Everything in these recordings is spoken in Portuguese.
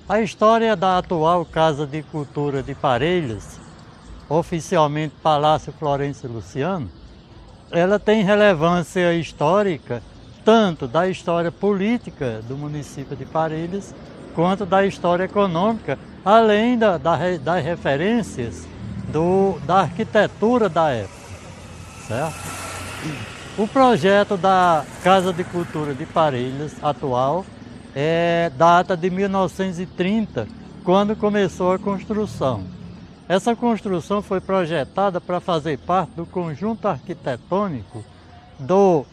A história da atual Casa de Cultura de Parelhas, oficialmente Palácio Florencio Luciano, ela tem relevância histórica, tanto da história política do município de Parelhas, quanto da história econômica, além das referências da arquitetura da época, certo? O projeto da Casa de Cultura de Parelhas atual data de 1930, quando começou a construção. Essa construção foi projetada para fazer parte do conjunto arquitetônico do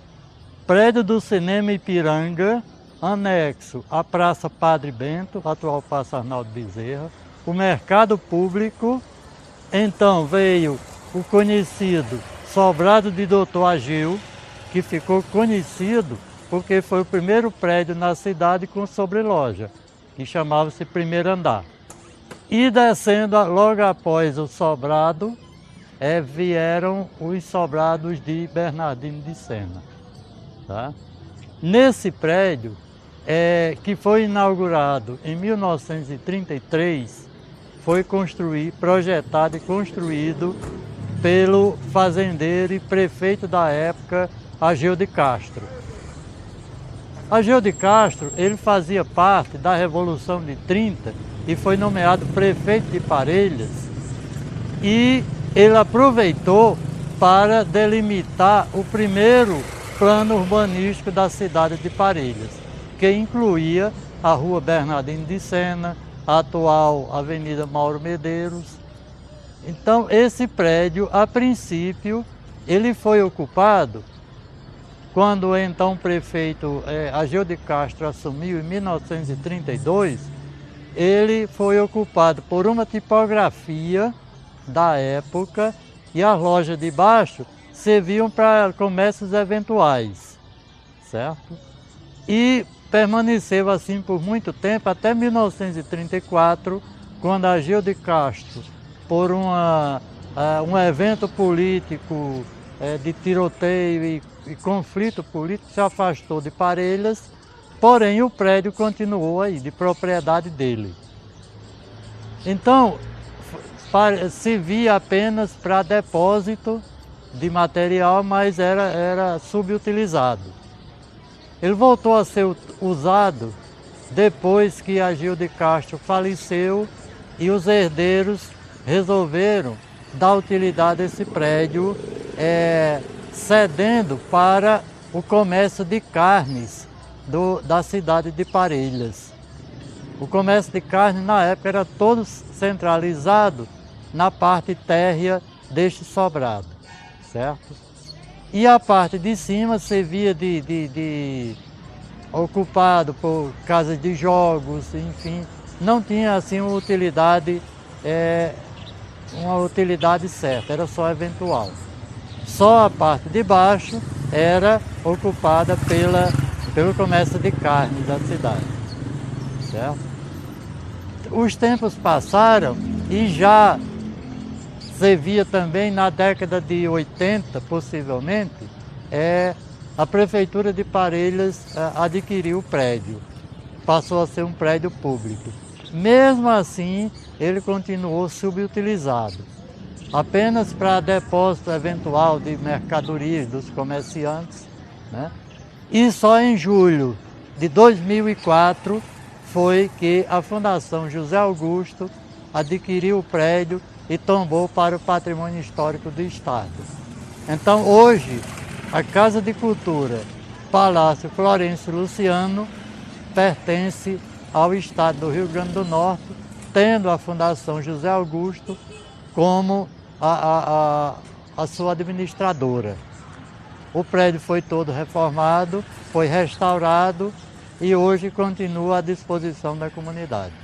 prédio do Cinema Ipiranga, anexo à Praça Padre Bento, atual Praça Arnaldo Bezerra, o Mercado Público. Então veio o conhecido Sobrado de Doutor Agil, que ficou conhecido porque foi o primeiro prédio na cidade com sobreloja, que chamava-se Primeiro Andar. E descendo logo após o sobrado, vieram os sobrados de Bernardino de Sena. Tá? Nesse prédio, que foi inaugurado em 1933, foi projetado e construído pelo fazendeiro e prefeito da época, Ageu de Castro. Ageu de Castro, ele fazia parte da Revolução de 30 e foi nomeado prefeito de Parelhas, e ele aproveitou para delimitar o primeiro plano urbanístico da cidade de Parelhas, que incluía a Rua Bernardino de Sena, a atual Avenida Mauro Medeiros. Então, esse prédio, a princípio, ele foi ocupado quando o então prefeito Ageu de Castro assumiu em 1932. Ele foi ocupado por uma tipografia da época e as lojas de baixo serviam para comércios eventuais, certo? E permaneceu assim por muito tempo, até 1934, quando Ageu de Castro, por um evento político de tiroteio e conflito político, se afastou de Parelhas, porém o prédio continuou aí, de propriedade dele. Então, servia apenas para depósito de material, mas era subutilizado. Ele voltou a ser usado depois que Ageu de Castro faleceu e os herdeiros resolveram dar utilidade a esse prédio, cedendo para o comércio de carnes da cidade de Parelhas. O comércio de carne na época era todo centralizado na parte térrea deste sobrado, certo? E a parte de cima servia ocupado por casas de jogos, enfim, não tinha assim uma utilidade certa, era só eventual. Só a parte de baixo era ocupada pelo comércio de carne da cidade, certo? Os tempos passaram e já servia também na década de 80, possivelmente, a Prefeitura de Parelhas adquiriu o prédio, passou a ser um prédio público. Mesmo assim, ele continuou subutilizado, apenas para depósito eventual de mercadorias dos comerciantes, né? E só em julho de 2004 foi que a Fundação José Augusto adquiriu o prédio e tombou para o Patrimônio Histórico do Estado. Então, hoje, a Casa de Cultura Palácio Florencio Luciano pertence ao Estado do Rio Grande do Norte, tendo a Fundação José Augusto como a sua administradora. O prédio foi todo reformado, foi restaurado e hoje continua à disposição da comunidade.